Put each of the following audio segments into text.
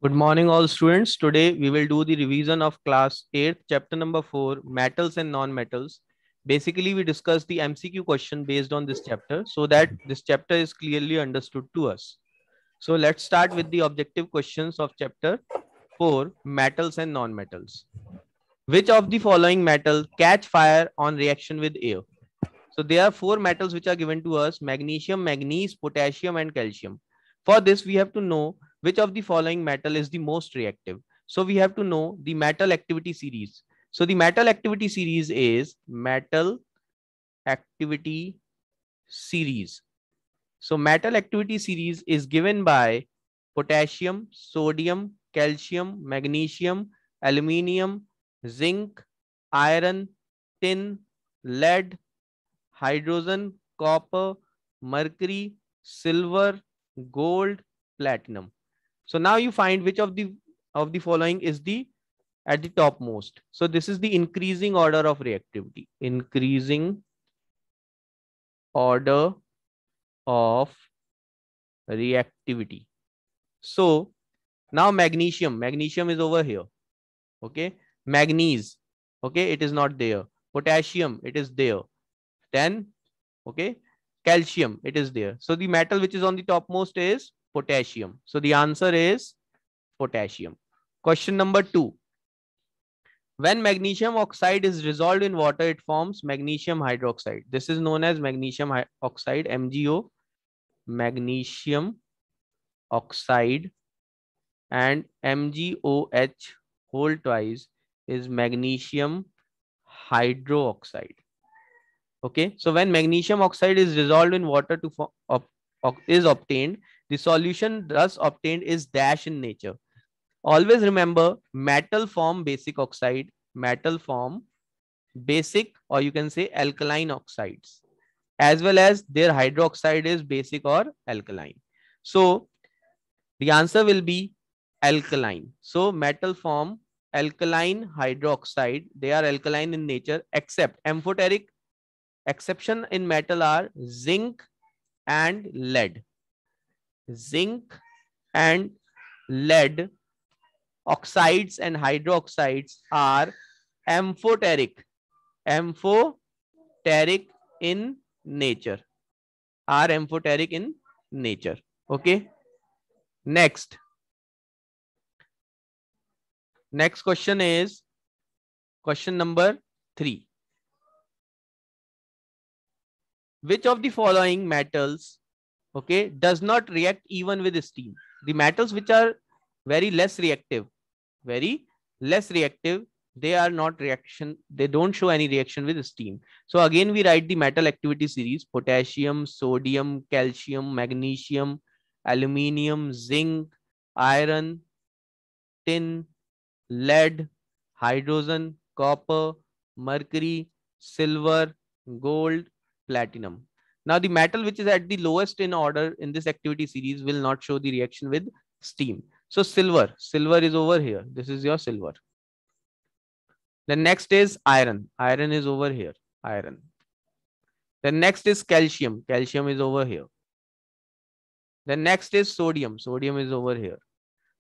Good morning, all students. Today we will do the revision of class 8, chapter number 4, metals and non-metals. Basically, we discuss the MCQ question based on this chapter so that this chapter is clearly understood to us. So let's start with the objective questions of chapter 4, metals and non-metals. Which of the following metal catch fire on reaction with air? So there are four metals which are given to us: magnesium, manganese, potassium, and calcium. For this, we have to know which of the following metal is the most reactive. So we have to know the metal activity series. So the metal activity series is metal activity series. So metal activity series is given by potassium, sodium, calcium, magnesium, aluminium, zinc, iron, tin, lead, hydrogen, copper, mercury, silver, gold, platinum. So now you find which of the following is the at the topmost. So this is the increasing order of reactivity. Increasing order of reactivity. So now magnesium is over here. Okay. Manganese. Okay. It is not there. Potassium. It is there. Then, okay, calcium, it is there. So the metal which is on the topmost is potassium. So the answer is potassium. Question number 2. When magnesium oxide is dissolved in water, it forms magnesium hydroxide. This is known as magnesium oxide, MgO, magnesium oxide, and MgOH whole twice is magnesium hydroxide. Okay, so when magnesium oxide is dissolved in water is obtained, the solution thus obtained is dash in nature. Always remember, metal form basic oxide, metal form basic, or you can say alkaline oxides, as well as their hydroxide is basic or alkaline. So the answer will be alkaline. So metal form alkaline hydroxide, they are alkaline in nature, except amphoteric. Exception in metal are zinc and lead. Zinc and lead oxides and hydroxides are amphoteric. Amphoteric in nature. Are amphoteric in nature. Okay. Next. Next question is question number 3. Which of the following metals, okay, does not react even with steam? The metals which are very less reactive, they are not reaction, they don't show any reaction with steam. So again, we write the metal activity series: potassium, sodium, calcium, magnesium, aluminium, zinc, iron, tin, lead, hydrogen, copper, mercury, silver, gold, platinum. Now, the metal which is at the lowest in order in this activity series will not show the reaction with steam. So silver is over here. This is your silver. The next is iron. Iron is over here. Iron. The next is calcium. Calcium is over here. The next is sodium. Sodium is over here.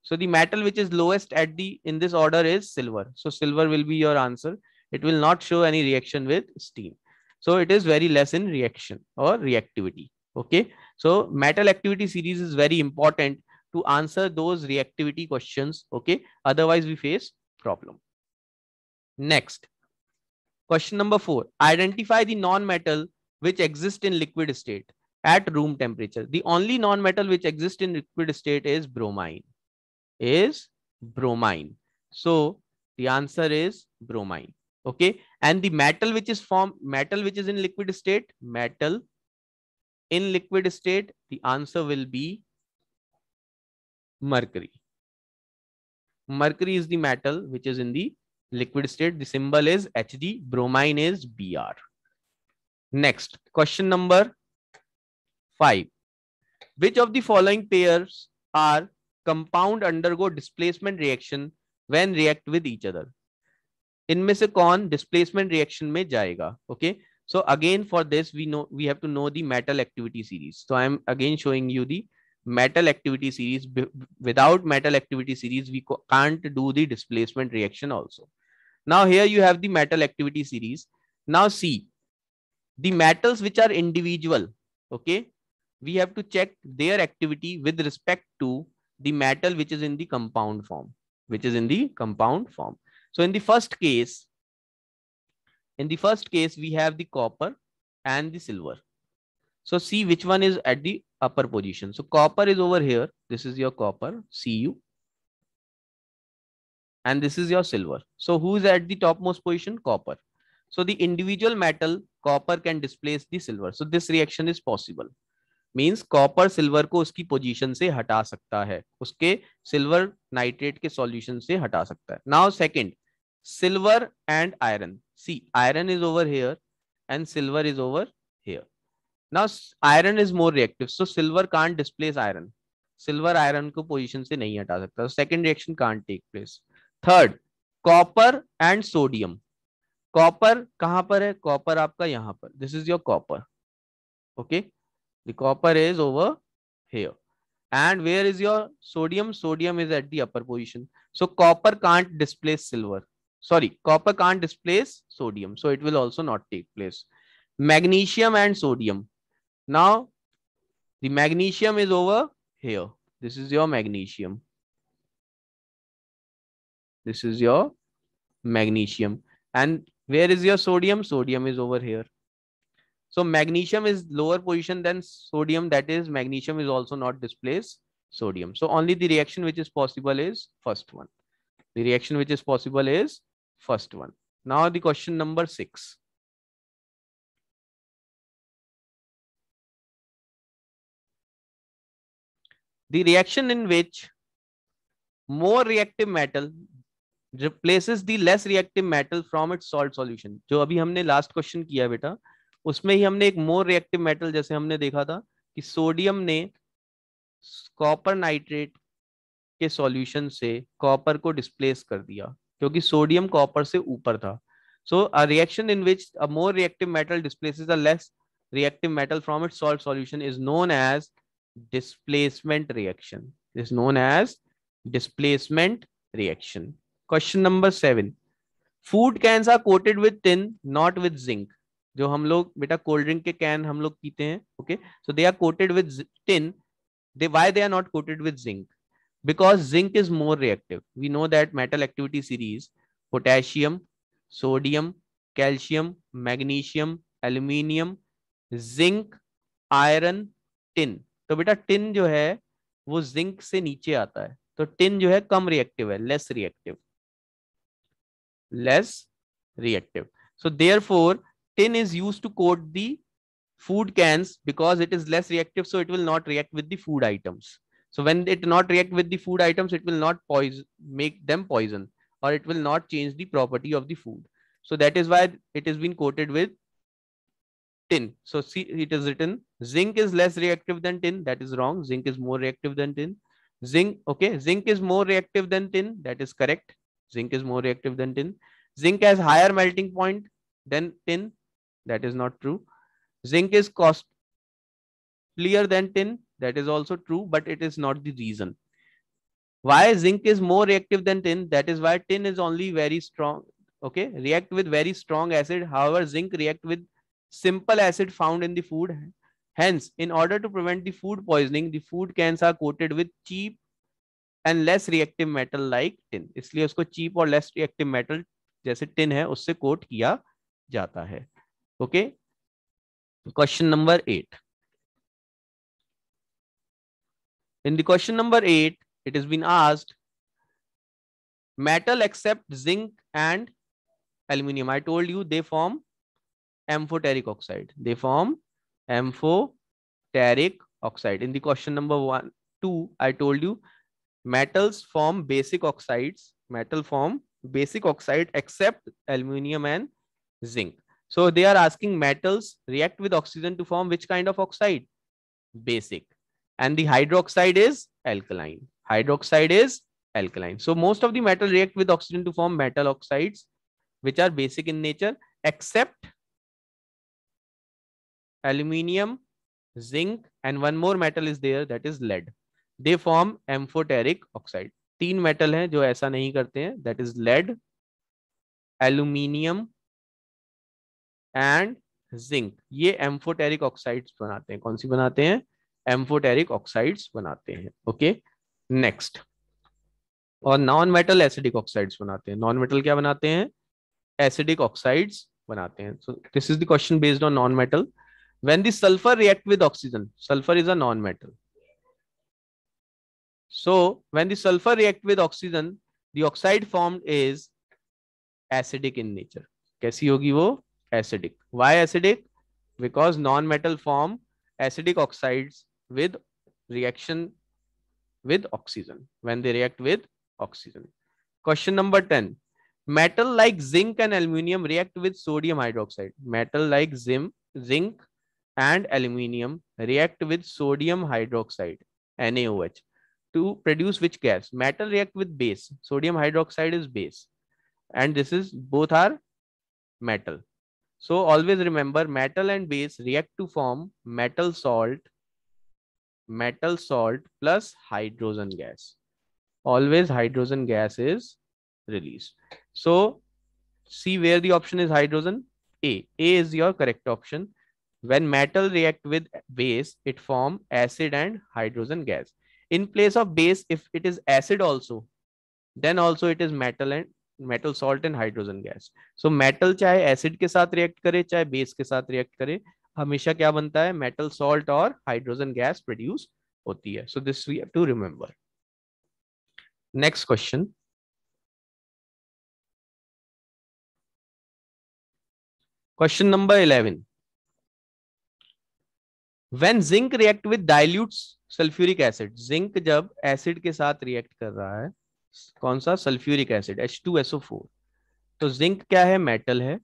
So the metal which is lowest at the in this order is silver. So silver will be your answer. It will not show any reaction with steam. So it is very less in reaction or reactivity. Okay. So metal activity series is very important to answer those reactivity questions. Okay. Otherwise we face problem. Next. Question number 4. Identify the non-metal which exists in liquid state at room temperature. The only non-metal which exists in liquid state is bromine. So the answer is bromine. Okay. And the metal which is in liquid state, the answer will be mercury. Mercury is the metal which is in the liquid state. The symbol is Hd. Bromine is Br. Next, question number 5. Which of the following pairs are compound undergo displacement reaction when react with each other? इनमें से कौन displacement reaction में जाएगा? Okay. So again for this we have to know the metal activity series. So I am again showing you the metal activity series. Without metal activity series, we can't do the displacement reaction also. Now here you have the metal activity series. Now see, the metals which are individual, okay, we have to check their activity with respect to the metal which is in the compound form, So in the first case, we have the copper and the silver. So see which one is at the upper position. So copper is over here. This is your copper, Cu, and this is your silver. So who is at the topmost position? Copper. So the individual metal copper can displace the silver. So this reaction is possible. Means copper silver को उसकी position से हटा सकता है, उसके silver nitrate के solution से हटा सकता है. Now second, silver and iron. See iron is over here and silver is over here. Now iron is more reactive, so silver can't displace iron. Silver iron को पोजीशन से नहीं हटा सकता, second reaction can't take place. Third, copper and sodium. Copper कहां पर है? Copper आपका यहां पर. This is your copper. Okay, the copper is over here. And where is your sodium? Sodium is at the upper position. So copper can't displace silver. Sorry, copper can't displace sodium. So it will also not take place. Magnesium and sodium. Now the magnesium is over here. This is your magnesium. This is your magnesium. And where is your sodium? Sodium is over here. So magnesium is lower position than sodium. That is, magnesium is also not displace sodium. So only the reaction which is possible is first one. The reaction which is possible is first one. Now the question number 6. The reaction in which more reactive metal replaces the less reactive metal from its salt solution. जो अभी हमने last question किया बेटा, उसमें ही हमने एक मोर reactive metal जैसे हमने देखा था कि सोडियम ने कॉपर नाइट्रेट के सॉल्यूशन से कॉपर को डिस्प्लेस कर दिया क्योंकि सोडियम कॉपर से ऊपर था. So a reaction in which a more reactive metal displaces a less reactive metal from its salt solution is known as displacement reaction. Is known as displacement reaction. Question number 7. Food cans are coated with tin, not with zinc. जो हम लोग बेटा cold drink के can हम लोग पीते हैं, okay, so they are coated with tin. They why they are not coated with zinc? Because zinc is more reactive. We know that metal activity series potassium, sodium, calcium, magnesium, aluminium, zinc, iron, tin. तो बेटा tin जो है वो zinc से नीचे आता है, तो टिन जो है कम रिएक्टिव है, less reactive. So therefore tin is used to coat the food cans because it is less reactive, so it will not react with the food items. So when it not react with the food items, it will not make them poison, or it will not change the property of the food. So that is why it has been coated with tin. So see, it is written zinc is less reactive than tin. That is wrong. Zinc is more reactive than tin. Zinc is more reactive than tin. That is correct. Zinc is more reactive than tin. Zinc has higher melting point than tin. That is not true. Zinc is costlier than tin. That is also true, but it is not the reason. Why zinc is more reactive than tin? That is why tin is only very strong. Okay, react with very strong acid. However, zinc react with simple acid found in the food. Hence, in order to prevent the food poisoning, the food cans are coated with cheap and less reactive metal like tin. इसलिए उसको cheap और less reactive metal जैसे tin है उससे coat किया जाता है. Okay. Question number 8. In the question number 8, it has been asked metal except zinc and aluminium. I told you they form amphoteric oxide. They form amphoteric oxide. In the question number 1, 2, I told you metals form basic oxides. Metal form basic oxide except aluminium and zinc. So they are asking metals react with oxygen to form which kind of oxide? Basic. And the hydroxide is alkaline. Hydroxide is alkaline. So most of the metal react with oxygen to form metal oxides, which are basic in nature, except aluminium zinc, and one more metal is there, that is lead. They form amphoteric oxide. 3 metal हैं जो ऐसा नहीं करते हैं, that is lead, aluminium and zinc. ये amphoteric oxides बनाते हैं. कौन सी बनाते हैं? एम्फोटेरिक ऑक्साइड्स बनाते हैं. Okay, next. और नॉन मेटल एसिडिक ऑक्साइड्स बनाते हैं. नॉन मेटल क्या बनाते हैं? एसिडिक ऑक्साइड्स बनाते हैं. So this is the question based on non metal. When the sulphur react with oxygen, sulphur is a non metal. So when the sulfur react with oxygen, the oxide formed is acidic in nature. कैसी होगी वो? Acidic. Why acidic? Because non-metal form acidic oxides with reaction with oxygen when they react with oxygen. Question number 10. Metal like zinc and aluminium react with sodium hydroxide. Metal like zinc and aluminium react with sodium hydroxide, NaOH, to produce which gas? Metal react with base. Sodium hydroxide is base, and this is both are metal. So always remember, metal and base react to form metal salt plus hydrogen gas. Always hydrogen gas is released. So see where the option is hydrogen. A is your correct option. When metal react with base, it form acid and hydrogen gas. In place of base, if it is acid also, then also it is metal salt and hydrogen gas. So metal चाहे acid के साथ react करे, चाहे base के साथ react करे, हमेशा क्या बनता है? metal salt और hydrogen gas produce होती है. So this we have to remember. Next question. Question number 11. When zinc react with dilute sulfuric acid, zinc जब acid के साथ react कर रहा है, कौन सा? Sulphuric acid, H2SO4. तो जिंक क्या है? मेटल है,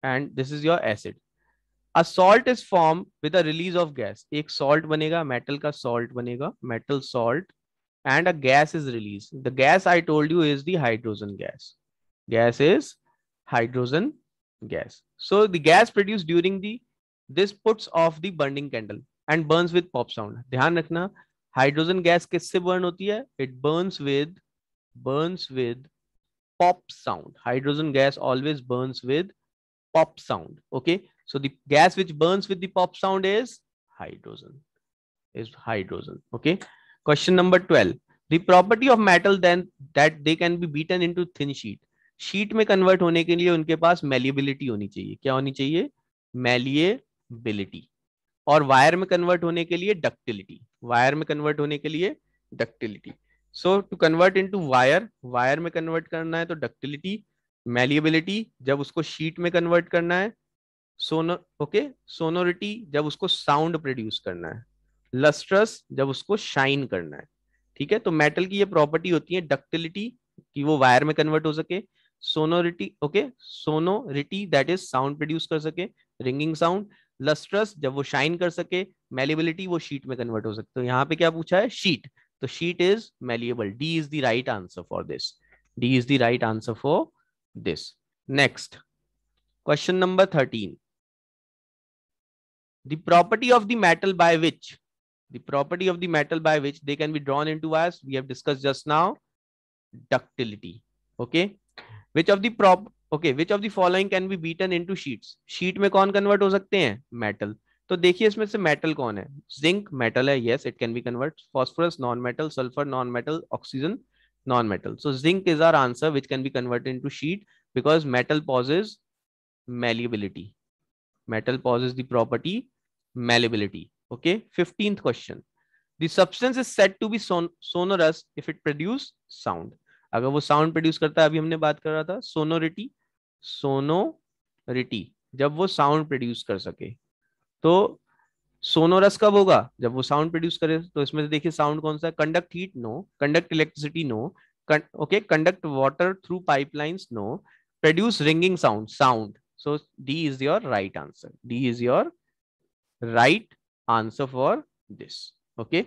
and this is your acid. A salt is form with a release of gas. एक सॉल्ट बनेगा, मेटल का सॉल्ट बनेगा, metal salt, and a gas is release. The gas I told you is the hydrogen gas. Gas is hydrogen gas. So the gas produced during this puts off the burning candle and burns with pop sound. ध्यान रखना, hydrogen gas किससे burn होती है? It burns with pop sound. Hydrogen gas always burns with pop sound. Okay, so the gas which burns with the pop sound is hydrogen. Okay, question number 12. The property of metal then that they can be beaten into thin sheet. Sheet में convert होने के लिए उनके पास malleability होनी चाहिए. क्या होनी चाहिए? मेलिएबिलिटी. और वायर में कन्वर्ट होने के लिए डक्टिलिटी. वायर में कन्वर्ट होने के लिए ductility. So to convert into wire में कन्वर्ट करना है तो डक्टिलिटी. मेलिएबिलिटी जब उसको शीट में कन्वर्ट करना है. सोनोरिटी जब उसको साउंड प्रोड्यूस करना है. लस्ट्रस जब उसको शाइन करना है. ठीक है, तो मेटल की ये प्रॉपर्टी होती है डक्टिलिटी, कि वो वायर में कन्वर्ट हो सके. Sonority that is sound produce कर सके, रिंगिंग साउंड. लस्ट्रस जब वो शाइन कर सके. मेलिएबिलिटी वो शीट में कन्वर्ट हो सकते. तो यहाँ पे क्या पूछा है? शीट. तो sheet is malleable. D is the right answer for this. D is the right answer for this. Next, question number 13. The property of the metal by which they can be drawn into wires, we have discussed just now. Ductility. Okay, which of the following can be beaten into sheets? Sheet में कौन convert हो सकते हैं? Metal. तो देखिए इसमें से metal कौन है? जिंक मेटल है, yes it can be converted. Phosphorus non metal, sulfur non metal, oxygen non metal. So zinc is our answer which can be converted into sheet because metal possesses malleability. Metal possesses the property malleability. Okay, 15th question. The substance is said to be sonorous if it produce sound. अगर वो sound produce करता है, अभी हमने बात कर रहा था सोनोरिटी जब वो साउंड प्रोड्यूस कर सके. तो सोनोरस कब होगा? जब वो साउंड प्रोड्यूस करे. तो इसमें से देखिए साउंड कौन सा है? Conduct heat? No. Conduct electricity? No. Okay, conduct water through pipelines? No. Produce ringing sound. So D is your right answer. D is your right answer for this. Okay,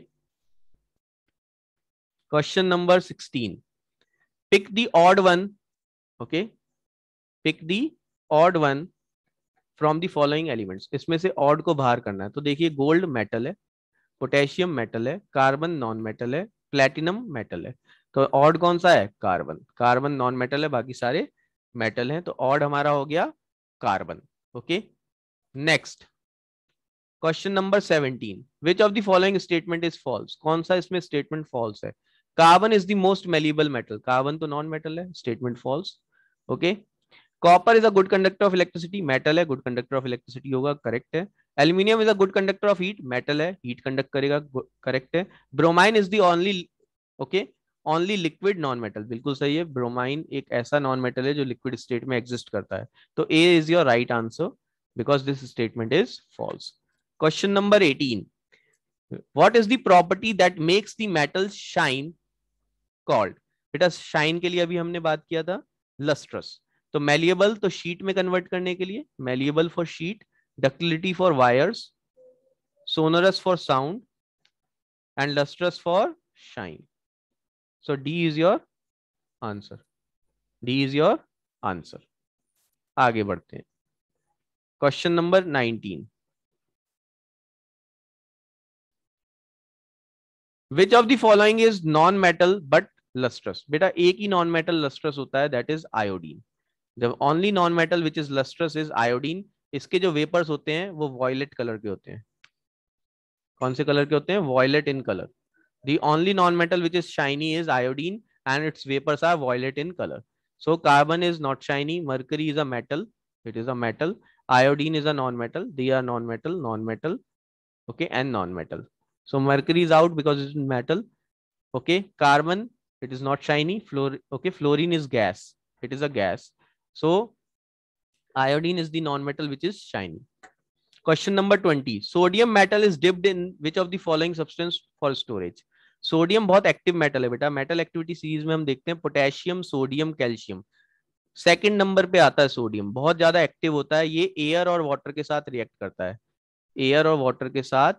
question number 16. Pick the odd one. Okay, pick the odd one from the following elements, इसमें से odd को बाहर करना है। तो देखिए gold metal है, potassium metal है, कार्बन नॉन मेटल है, प्लेटिनम मेटल है। तो ऑड कौन सा है? कार्बन। कार्बन नॉन मेटल है, बाकी सारे मेटल हैं, तो ऑड हमारा हो गया carbon. Okay, next question number 17, which of the following statement is false? कौन सा इसमें स्टेटमेंट फॉल्स है? Carbon is the most malleable metal, carbon तो नॉन मेटल है, statement false. Okay, copper is a good conductor of electricity, metal है, good conductor of electricity होगा, correct है। Aluminium is a good conductor of heat, metal है, heat conduct करेगा, correct है। Bromine is the only, okay, only liquid non metal, बिल्कुल सही है। Bromine एक ऐसा नॉन मेटल है जो लिक्विड स्टेट में एग्जिस्ट करता है। तो A is your right answer because this statement is false. Question number 18, what is the property that makes the metal shine called? बेटा शाइन के लिए अभी हमने बात किया था लस्ट्रस। तो मेलिएबल तो शीट में कन्वर्ट करने के लिए, malleable for sheet, ductility for wires, sonorous for sound and lustrous for shine. So D is your answer, D is your answer. आगे बढ़ते हैं, question number 19, which of the following is non metal but lustrous? बेटा एक ही non metal lustrous होता है, that is iodine. जब only non metal which is lustrous is iodine. इसके जो वेपर्स होते हैं वो वॉयलेट कलर के होते हैं। कौन से कलर के होते हैं? Violet in colour. The only non metal which is shiny is iodine and its vapours are violet in colour. So carbon is not shiny, mercury is a metal, it is a metal, iodine is a non-metal, they are non-metal, non-metal, okay, and non-metal. So mercury is out because it's metal. Okay, carbon, it is not shiny. Okay, fluorine is gas, it is a gas. So iodine is the non-metal which is shiny. Question number 20, sodium metal is dipped in which of the following substance for storage? Sodium बहुत active metal है बेटा, metal activity series में हम देखते हैं potassium, sodium, calcium. Second number पे आता है सोडियम, बहुत ज्यादा एक्टिव होता है, ये एयर और वाटर के साथ रिएक्ट करता है, एयर और वाटर के साथ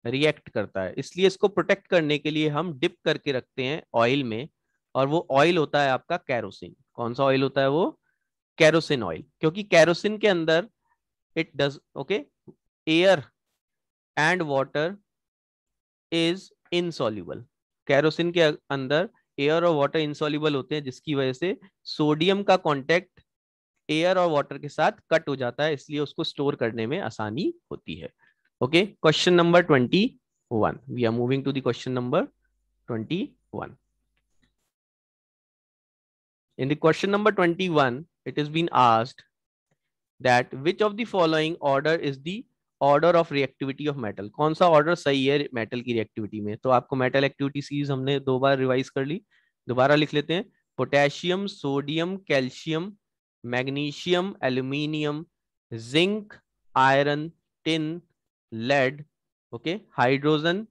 रिएक्ट करता है, इसलिए इसको प्रोटेक्ट करने के लिए हम डिप करके रखते हैं ऑयल में। और वो ऑयल होता है आपका कैरोसिन। कौन सा ऑयल होता है वो? कैरोसिन ऑयल, क्योंकि कैरोसिन के अंदर it does, okay, air and water is insoluble. Kerosene के अंदर एयर और वाटर इनसॉल्युबल होते हैं, जिसकी वजह से सोडियम का कांटेक्ट एयर और वाटर के साथ कट हो जाता है, इसलिए उसको स्टोर करने में आसानी होती है। Okay, question number 21, we are moving to the question number 21. In the question number 21, it has been asked that which of the following order is the order of reactivity of metal? कौन सा order सही है metal की reactivity में? तो आपको metal activity series हमने 2 बार revise कर ली, दोबारा लिख लेते हैं। Potassium, sodium, calcium, magnesium, aluminium, zinc, iron, tin, lead, okay, hydrogen,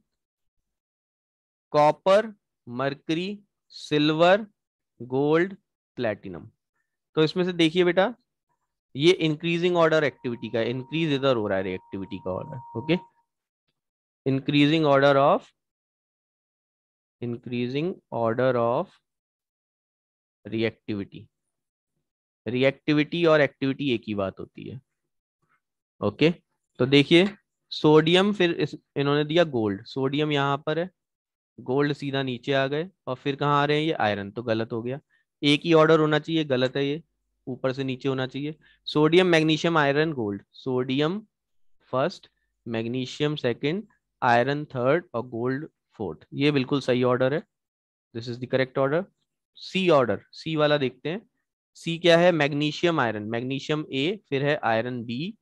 copper, mercury, silver, gold, platinum. तो इसमें से देखिए बेटा, ये इंक्रीजिंग ऑर्डर एक्टिविटी का, इंक्रीज इधर हो रहा है रिएक्टिविटी का order. Okay, increasing order of reactivity. Reactivity और एक्टिविटी एक ही बात होती है। ओके, तो देखिए सोडियम, फिर इन्होंने दिया गोल्ड, सोडियम यहाँ पर है, गोल्ड सीधा नीचे आ गए, और फिर कहाँ आ रहे हैं? ये आयरन, तो गलत हो गया। एक ही ऑर्डर होना चाहिए, गलत है, ये ऊपर से नीचे होना चाहिए। Sodium, magnesium, iron, gold, sodium first, magnesium second, iron third और गोल्ड फोर्थ, ये बिल्कुल सही ऑर्डर है, this is the correct order. C order, C वाला देखते हैं। सी क्या है? मैग्नीशियम आयरन, मैग्नीशियम ए, फिर है आयरन बी,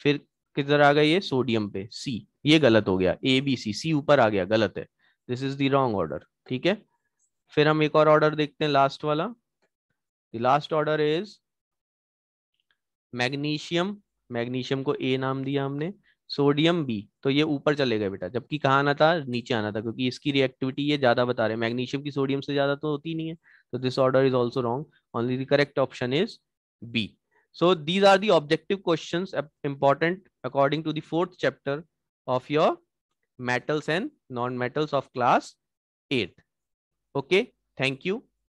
फिर किधर आ गया? ये सोडियम पे सी, ये गलत हो गया, ए बी सी, सी ऊपर आ गया, गलत है, this is the wrong order. ठीक है, फिर हम एक और ऑर्डर देखते हैं, लास्ट वाला। The last order is magnesium, magnesium को ए नाम दिया हमने, सोडियम बी, तो ये ऊपर चले गए बेटा, जबकि कहाँ आना था? नीचे आना था, क्योंकि इसकी रिएक्टिविटी ये ज्यादा बता रहे हैं, मैग्नीशियम की सोडियम से ज्यादा तो होती नहीं है, तो this order is also wrong, only the correct option is B. So these are the objective questions important according to the 4th chapter of your metals and non-metals of class 8. Okay, thank you.